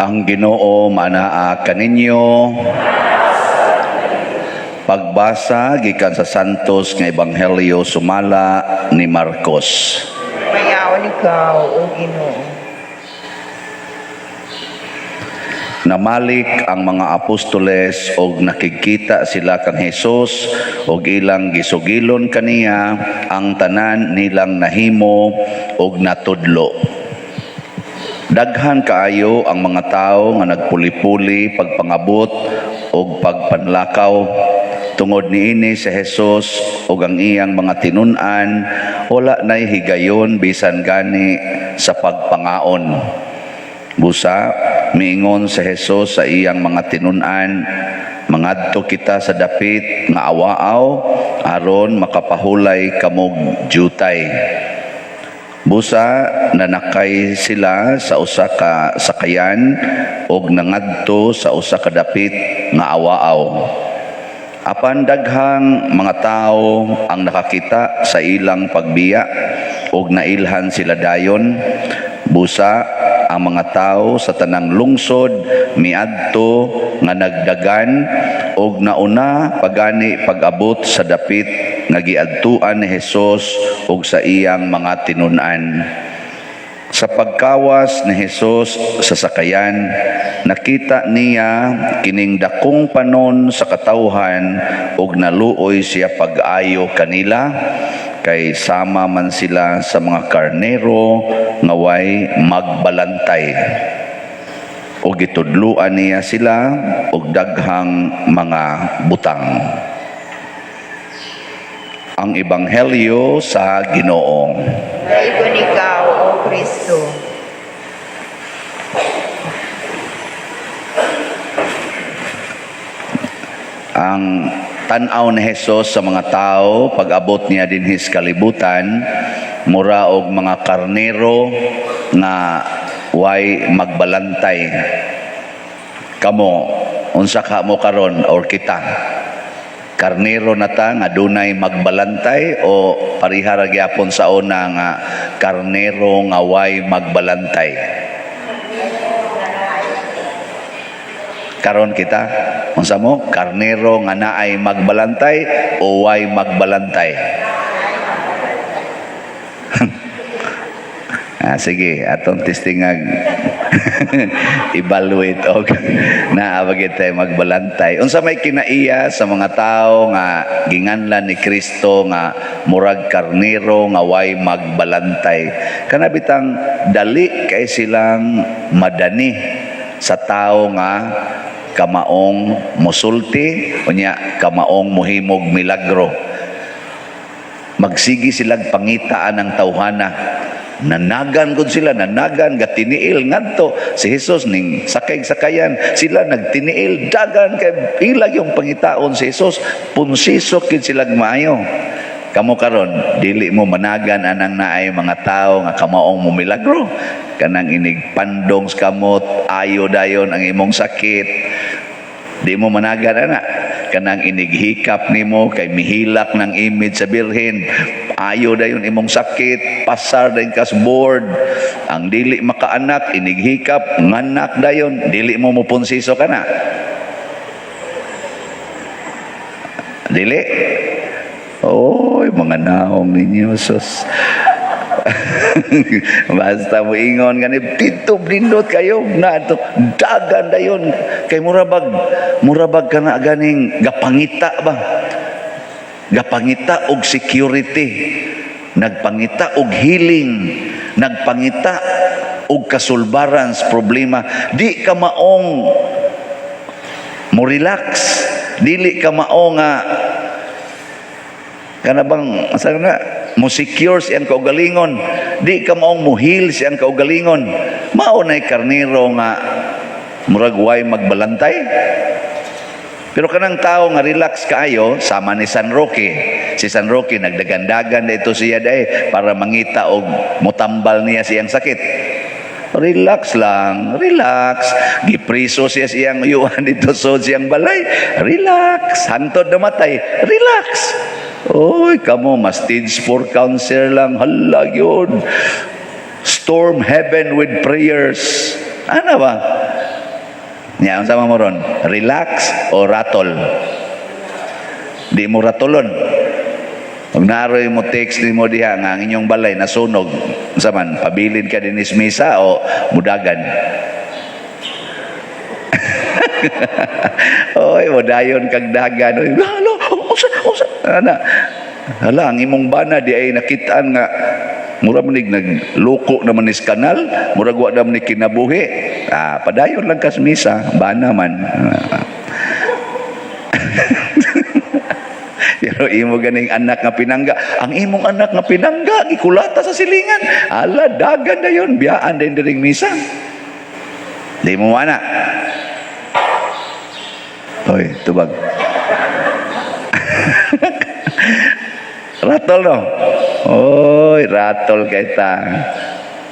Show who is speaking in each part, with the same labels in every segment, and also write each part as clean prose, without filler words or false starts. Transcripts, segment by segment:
Speaker 1: Ang Ginoo manaa kaninyo. Pagbasa gikan sa Santos nga Ebanghelyo sumala ni Marcos.
Speaker 2: Mayaon ikaw, O Ginoo.
Speaker 1: Namalik ang mga apostoles og nakikita sila kang Hesus og ilang gisugilon kaniya ang tanan nilang nahimo og natudlo. Daghan kaayo ang mga tawo nga nagpuli-puli pagpangabot og pagpanlakaw tungod niini si Hesus ug ang iyang mga tinun-an wala nay higayon bisan gani sa pagpangaon. Busa miingon si Hesus sa iyang mga tinun-an, mangadto kita sa dapit nga awaaw aron makapahulay kamog jutay. Busa nanakay sila sa usa ka sakayan ug nangadto sa usa ka dapit nga awaaw. Apan daghang mga tawo ang nakakita sa ilang pagbiya ug nailhan sila dayon. Busa ang mga tawo sa tanang lungsod miadto nga nagdagan ug nauna pagani pag-abot sa dapit nga giadtuan ni Hesus ug sa iyang mga tinun-an. Sa pagkawas ni Hesus sa sakayan, nakita niya kining dakong panon sa katawhan ug naluoy siya pag-ayo kanila kay sama man sila sa mga karnero nga way magbalantay. Ug gitudluan niya sila og daghang mga butang. Ang Ebanghelyo sa Ginoo.
Speaker 2: Dayon ikaw, O Kristo.
Speaker 1: Ang tan-aw ni Hesus sa mga tao pag-abot niya dinhi sa kalibutan mura og mga karnero nga way magbalantay. Kamo unsa ka mo karon or kita? Karnero na ta nga dunay magbalantay o pariha ra gyapon sa una nga karnero nga way magbalantay? Karon kita unsa mo? Karnero nga naay magbalantay o way magbalantay? Sige, atong testingag evaluate og naabagit tayo magbalantay. Unsa may kinaiya sa mga tao nga ginganlan ni Kristo nga murag karnero nga way magbalantay. Kanabitang dali kay silang madani sa tao nga kamaong musulti unya kamaong muhimog milagro. Magsigi silang pangitaan ng tawhana. Nanagan gud sila, nanagan gatiniil ngadto si Hesus ning sakay-sakayan sila nagtiniil dagan kay ilag yung pangitaon si Hesus punsisok gid sila maayo. Kamo karon dili mo managan anang naay mga tao nga kamaong mo milagro kanang inig pandong sa kamot ayo dayon ang imong sakit. Di mo managan ana kanang inighikap nimo kay mihilak ng image sa birhen ayo dayon imong sakit pasar dayon kas board ang dili makaanak inighikap nganak dayon dili mo mupunsiso kana dili oy mga naong ninyo sus. Basta mo ingon gani dito blindot kayo na to dagan dayon kay murabag kana ganing gapangita ba gapangita og security nagpangita og healing nagpangita og kasulbaran sa problema. Di ka maong mo relax, dili ka mao nga kana bang asa na mo secure siyang kaugalingon, di ka maong mo heal siyang kaugalingon. Mao nay karnero nga murag way magbalantay. Pero kanang tao nga relax kaayo, sama ni San Roque. Si San Roque nagdagandagan dito siya day para mangita og motambal niya siyang sakit. Relax lang, relax. Gipriso siya siyang yuan dito so siyang balay. Relax. Hantod na matay. Relax. Oy, kamo mas stage 4 cancer lang. Hala yun. Storm heaven with prayers. Ano ba? Yan, sama mo ron. Relax o ratol. Di mo ratolon. Pag naroy mo text ni mo diha nga ang inyong balay nasunog. Saman, pabilin ka din is misa o mudagan. Oy, mudayon kag dagan. Oy, halo, usa. Hala, ang imong bana di ay nakitaan nga mura manig nagloko naman is kanal, mura wa naman ni kinabuhi. Padayon lang kas misa, bana man. Pero imo ganing anak nga pinangga, ang imong anak nga pinangga gikulata sa silingan. Ala, dagan na yun, biyaan din diring misa. Di mo ana. Hoy, tubag. Ratol no. Oy, ratol kay ta.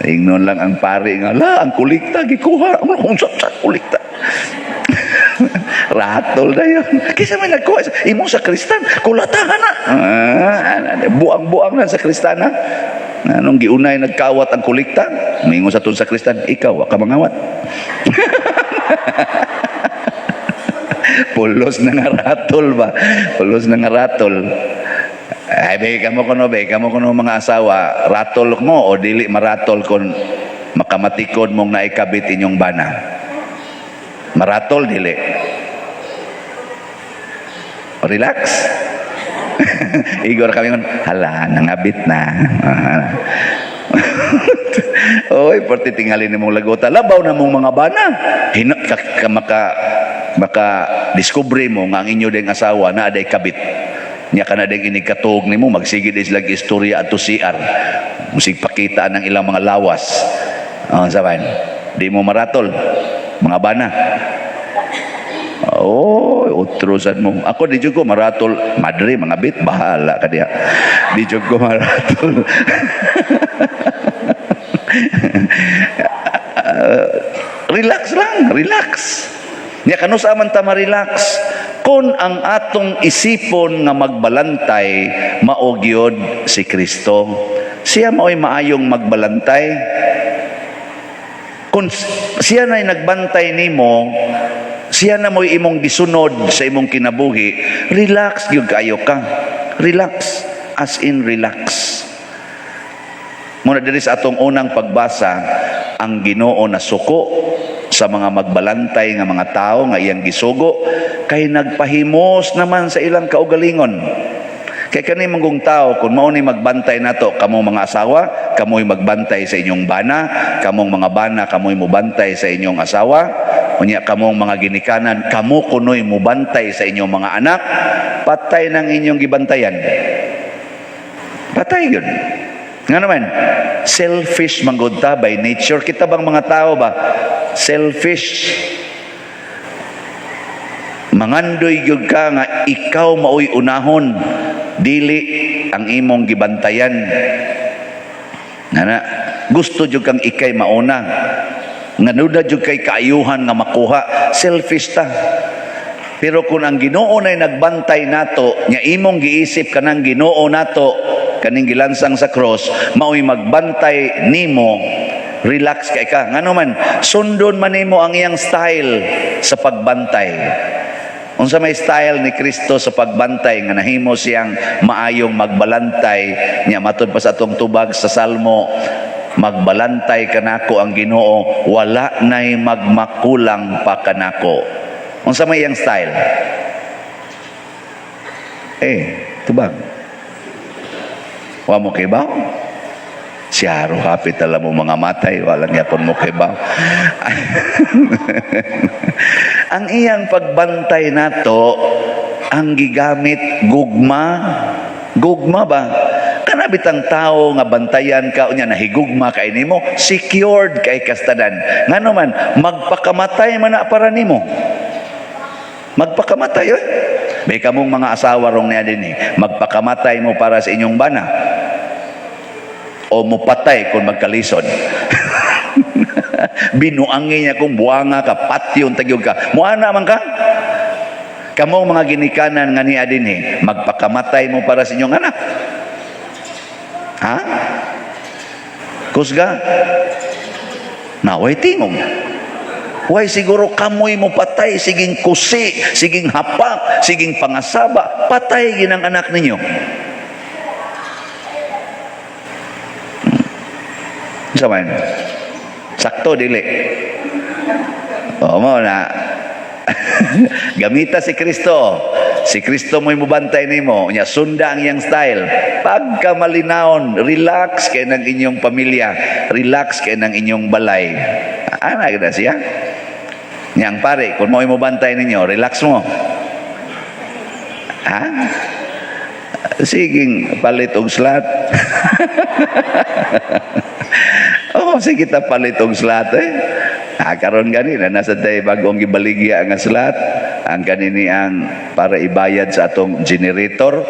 Speaker 1: Ingnon lang ang pari nga, la, ang kulikta gikuha. Kung sa kulikta. Ratol na yun. Kisa may nagkuha. Imong sa kristan, kulatahan na. Buang-buang na sa kristan na. Anong giunay nagkawat ang kulikta? Mingo sa tun sa kristan, ikaw, ka mangawat. Pulos na nga ratol ba? Pulos na nga ratol. Ay, kamo kuno mga asawa, ratol mo o dili maratol kung makamatikod mong naikabit inyong bana. Maratol, dili. Relax. Igor kami ngon, hala, nangabit na. Oy, porti tingali ni mong lagota. Labaw na mong mga bana. Maka discovery mo nga ang inyo ding asawa na aday kabit. Nya kana ding inikatog nimo magsigid is lag istorya ato CR. Musig pakita ng ilang mga lawas. Saban. Di mo maratol mga bana. Oh, utrosan mo. Ako di jud ko maratol, madre mga bit bahala ka diha. Di jud ko maratol. Relax lang, relax. Nya kano sa man ta ma-relax? Kung ang atong isipon nga magbalantay mao gyud si Kristo. Siya mao'y maayong magbalantay. Kung siya na'y nagbantay nimo, siya na mo'y imong gisunod sa imong kinabuhi, relax gyud kayo ka. Relax, as in relax. Muna diri sa atong unang pagbasa, ang Ginoo nasuko sa mga magbalantay nga mga tao nga iyang gisugo kay nagpahimos naman sa ilang kaugalingon. Kay kani manggong tao kung mao ni magbantay nato, kamong mga asawa, kamoy magbantay sa inyong bana, kamong mga bana kamoy mobantay sa inyong asawa, unya kamong mga ginikanan, kamo kunoy mobantay sa inyong mga anak, patay nang inyong gibantayan. Patay yun. Nga naman, selfish manggod ta by nature. Kita bang mga tao ba selfish? Mangandoy gyud ka nga ikaw maoy unahon, dili ang imong gibantayan. Ngana, gusto jud kang ikay mauna. Nganuda jud kay kaayuhan nga makuha. Selfish ta. Pero kung ang Ginoo nay nagbantay nato, nya imong giisip kanang Ginoo nato, kaning gilansang sa cross, mao'y magbantay nimo, relax kay ka. Ngano man, sundon man nimo ang iyang style sa pagbantay. Unsa may style ni Kristo sa pagbantay nga nahimo siyang maayong magbalantay, nya matud pa sa atong tubag sa Salmo, magbalantay kanako ang Ginoo, wala nay magmakulang pa kanako. Unsa may iyang style? Tubag. Wa mo kay ba? Siya hapit alam mo mga matay, walang yapon mo kibaw. Ang iyang pagbantay nato, ang gigamit gugma. Gugma ba? Kanabit ang tao nga bantayan ka unya nahigugma kay nimo, secured kay kastadan. Ngano man magpakamatay man na para nimo. Magpakamatay oy. Bay kamong mga asawa rong niya din magpakamatay mo para sa inyong bana. O mupatay kung magkalisod. Binuangi niya kung buwanga ka, patyon tagyog ka. Muana man ka? Kamong mga ginikanan nga niya din magpakamatay mo para sa inyong anak. Ha? Kusga? Naway tingog. Way siguro kamoy mo patay, siging kusi, siging hapak, siging pangasaba, patay ginang anak ninyo. Saman. Sakto dili. O mo na gamita si Kristo. Si Kristo mo'y mubantay nimo. Nya sunda ang iyang style. Pagka malinawon, relax kay ng inyong pamilya, relax kay ng inyong balay. Ana gid siya. Nyang pare, kung mo'y mubantay ninyo, relax mo. Ha? Siging palit og slat. Oh, sige ta palit og slat karon gani na nasa tay bagong gibaligya nga slat ang kanini ang para ibayad sa atong generator.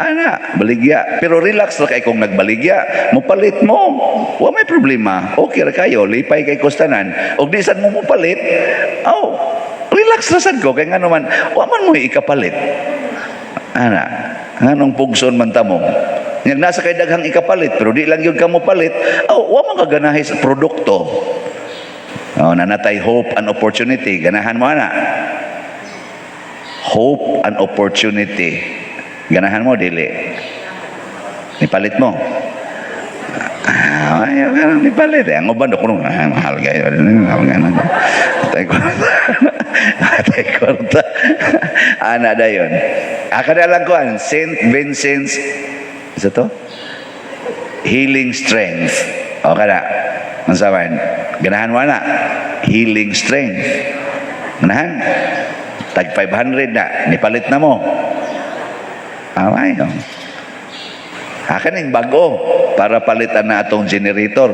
Speaker 1: Ana, baligya. Pero relax ra kay kung nagbaligya, mopalit mo. Wa may problema. Okay ra kayo, lipay kay kustanan. Og di sad mo mopalit, relax ra sad ko kay ngano man, wa man mo ikapalit. Ana, nganong pugson man ta mo. Yang nasa kay daghang ikapalit pero di lang yun ka mo palit, wa man kaganahi sa produkto. Nanatay hope and opportunity. Ganahan mo ana. Hope and opportunity. Ganahan mo dili. Nipalit mo. Ayaw ka nang nipalit. Ang uban ko nung mahal kayo. Atay korta. Ana da yun. Akadalang ko ang St. Vincent's isa to? Healing strength. O kada. Ang sabahin. Ganahan mo na. Healing strength. Ganahan. Tag 500 na. Nipalit na mo. Amay. Akan yung bago. Para palitan na atong generator.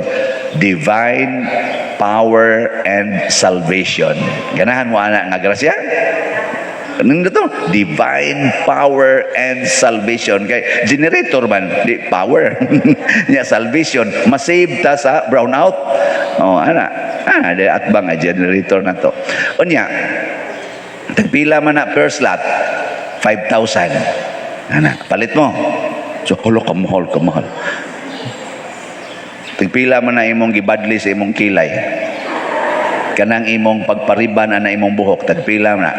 Speaker 1: Divine power and salvation. Ganahan mo na nga grasya? Ano to? Divine power and salvation. Kay generator man, di power. Nya salvation, masave ta sa brownout. Di atbang nga generator na to. Unya, tagpila man na per slot, 5,000. Palit mo. So, kamahal. Tagpila man na imong gibadli sa imong kilay. Kanang imong pagpariban na imong buhok, tagpila man na.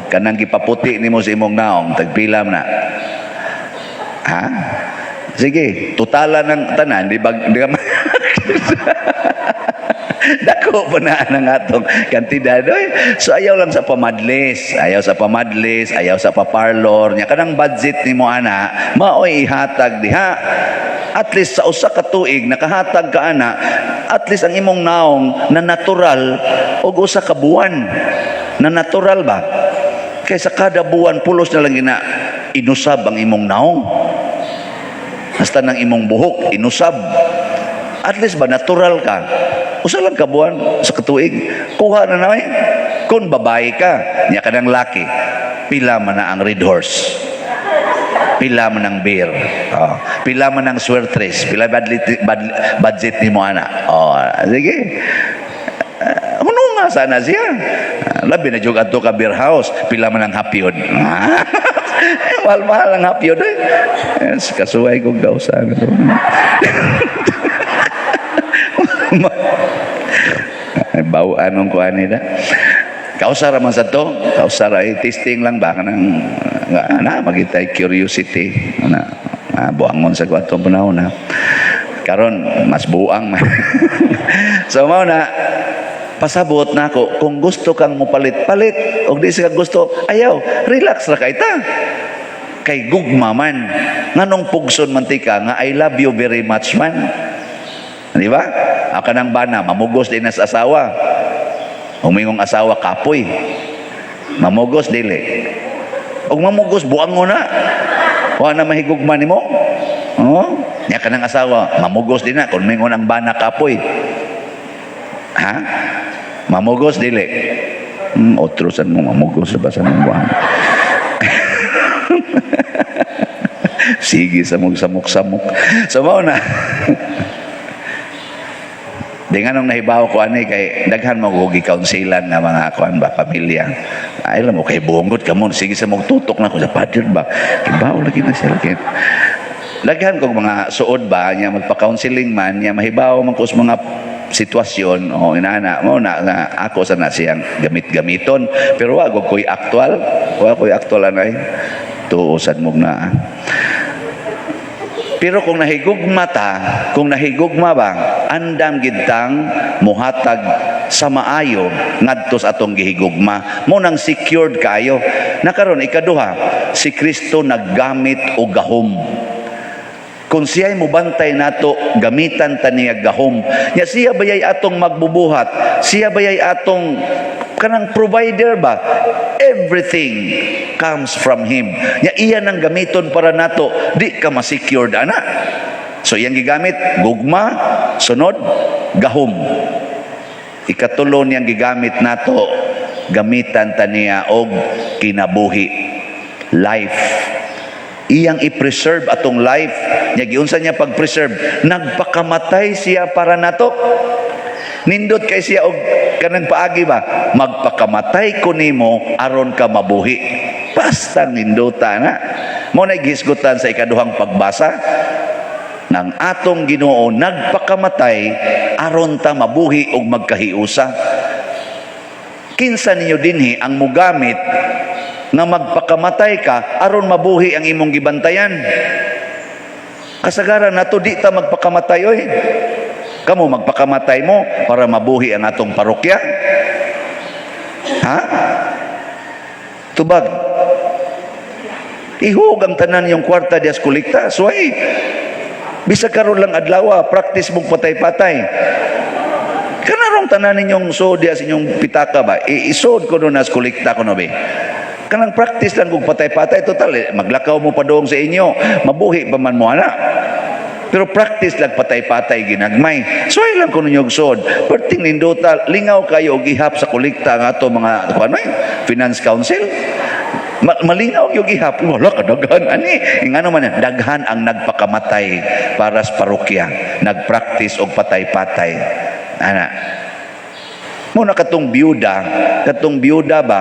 Speaker 1: Kanang gipaputi nimo sa imong naong, tagpila na. Ha? Sige, totala ng tanan, di ba? Dako pa na ang atong kantidad. So ayaw lang sa pamadlis, ayaw sa paparlor nya. Kanang budget nimo ana, maoy ihatag diha. At least sa usa ka tuig nakahatag ka ana, at least ang imong naong na natural og usa ka buwan. Na natural ba? Kaysa kada buwan pulos na lang inusab ang imong naong. Hasta ng imong buhok inusab. At least ba natural ka? Usa lang ka buwan sa katuig. Kuha na naman. Kung babae ka, niya ka ng laki, pila man na ang red horse. Pila man ang beer. Pila man ang swertres. Pila budget ni mo ana. Sige. Hununga sana siya. Labi na jug adto ka beer house, pila man ang hapyod. Mahal ang hapyod kasuway kong kausan. Bawaan ng kuha nila. Kausara man sa to. Kausara testing lang ba? Magitay curiosity. Buangon sa kwatong panahon na. Karon mas buang. So mao na pasabot na ako, kung gusto kang mo palit-palit, o di siya gusto, ayaw, relax ra kay ta. kay gugma man. Nganong pugson mantika nga I love you very much man. Di ba? Aka ng bana, mamugos din na sa asawa. Humingong asawa, kapoy. Mamugos, dili. Og mamugos, buang mo na. Wa na mahigugma ni mo. Oh, nya ka ng asawa, mamugos din na. Kung mingon ang bana, kapoy. Ha? Mamugos, dili. Otrosan mo, mamugos sa basa ng buwan. Sige, samok-samok. So, mao na. Di nga nung nahibaw ko ani kay daghan mo ko gi-counselan nga mga kuan ba pamilya. Ay lang mo kay bungot ka mo sige sa mong tutok na ko sa pader ba. Kibaw lagi na sila kay. Daghan kog mga suod ba nya magpa-counseling man nya mahibaw man ko sa mga sitwasyon o inana mo na nga ako sa na siyang gamit-gamiton pero wag ko'y aktual. Wag ko'y aktual anay. Tuusan mo na. Pero kung nahigugma ba, andam gidtang muhatag sa maayo ngadto sa atong gihigugma, mo nang secured kayo. Nakaron ikaduha, si Kristo naggamit og gahom. Kung siya'y mubantay nato, gamitan ta niya gahom. Nya siya bayay atong magbubuhat, siya bayay atong kanang provider ba? Everything comes from Him. Nya iyan ang gamiton para nato, di ka ma-secured ana. So iyang gigamit, gugma, sunod, gahom. Ikatulo niyang gigamit nato, gamitan ta niya og kinabuhi, life. Iyang i-preserve atong life. Nya giunsa niya pag-preserve, nagpakamatay siya para nato. Nindot kay siya og kanang paagi ba, magpakamatay ko nimo aron ka mabuhi. Basta nindota na. Mo na gisgutan sa ikaduhang pagbasa ng atong Ginoo nagpakamatay aron ta mabuhi og magkahiusa. Kinsa ninyo dinhi ang mugamit nga magpakamatay ka aron mabuhi ang imong gibantayan? Kasagaran nato di ta magpakamatay oy. Kamu magpakamatay mo para mabuhi ang atong parokya? Ha? Tubag. Ihug ang tanan yung kwarta dias kolekta. So ay, bisa karon lang adlaw, practice mong patay-patay. Kanarong tanan ninyong so dias inyong pitaka ba? Isod ko doon as kolekta ko no be. Kanang practice lang kung patay-patay. Total, maglakaw mo pa doon sa inyo. Mabuhi pa man mo anak. Pero practice lang patay-patay ginagmay. So ay lang kuno yung sod. Perting nindota, lingaw kayo og ihap sa kolekta nga to mga ano finance council. Malingaw yung ihap. Wala kadaghan ani. Ngano man daghan ang nagpakamatay para sa parokya. Nagpractice og patay-patay. Ana. Muna katong biyuda ba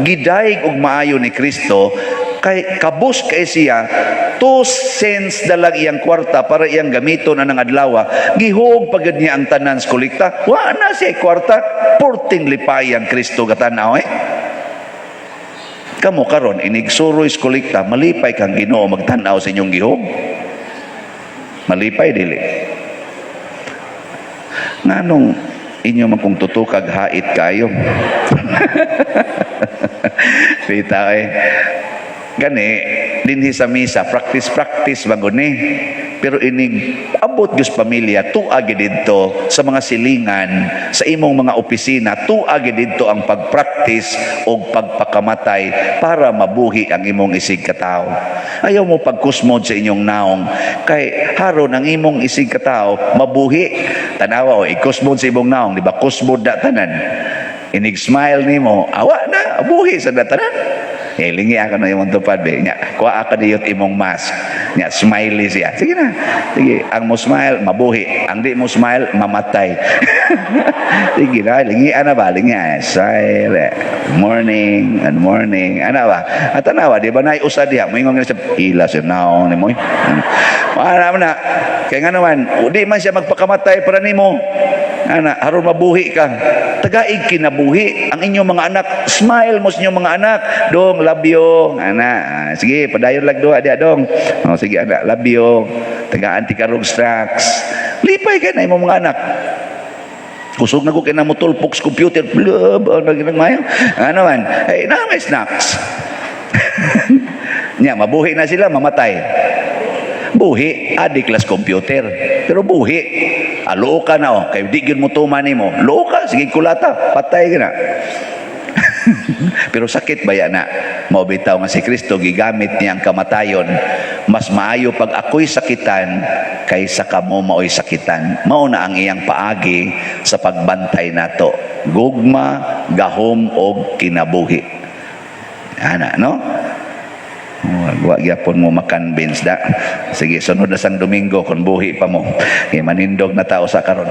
Speaker 1: gidaig og maayo ni Kristo kay kabus kay siya 2 cents dalag iyang kwarta para iyang gamiton anang adlaw. Gihog pagad niya ang tanan sa kolekta. Wa na siya kwarta, porting lipay ang Kristo katanaw Kamo karon inigsuroy sa kolekta, malipay kang Ginoo magtanaw sa inyong gihog. Malipay dili. Nganong inyo man kung tutukag hait kayo. Kita gani dinhi sa misa practice bago ni pero inig abot gyud pamilya tuagi didto sa mga silingan sa imong mga opisina tuagi didto ang pagpractice og pagpakamatay para mabuhi ang imong isig katao. Ayaw mo pagkusmod sa inyong naong kay haron ang imong isig katao mabuhi. Tanawa o ikusmod sa imong naong di ba kusmod da tanan inig smile nimo awa na buhi sa datanan. Lingi ako na yung tupad be. Nya, kuha ako diyot imong mask. Nya, smiley siya. Sige na. Sige, ang mo smile, mabuhi. Ang di mo smile, mamatay. Sige na, lingi ana ba? Lingi. Smile. Morning and morning. Ana ba? At anawa, di ba na usa diha? Moingong nga siya, ila siya naong ni mo. Ano na? Kaya nga naman, di man siya magpakamatay para ni mo. Ana, haron mabuhi ka. Tagaig kinabuhi ang inyong mga anak. Smile mo sa inyong mga anak. Dong, love you. Ana, sige, padayon lang doa dia dong. Oh, sige anak, love you. Tagaan ti karong snacks. Lipay ka na imong mga anak. Kusog na ko kay na mo tulpok sa computer. Blub, nagmayo. Ano man? Hey, na may snacks. Nya, mabuhi na sila, mamatay. Buhi, adik las computer. Pero buhi. Loo ka na, oh. Kaya di gyud mo tuman mo. Loo ka, sige kulata, patay ka na. Pero sakit ba yan na? Maubitaw nga si Kristo, gigamit niya ang kamatayon. Mas maayo pag ako'y sakitan, kaysa kamo mao'y sakitan. Mauna ang iyang paagi sa pagbantay nato. Gugma, gahom, og kinabuhi. Ana, no? Wag yapon mo makonvince da. Sige, sunod na sang Domingo kung buhi pa mo. Manindog na tao sa karon.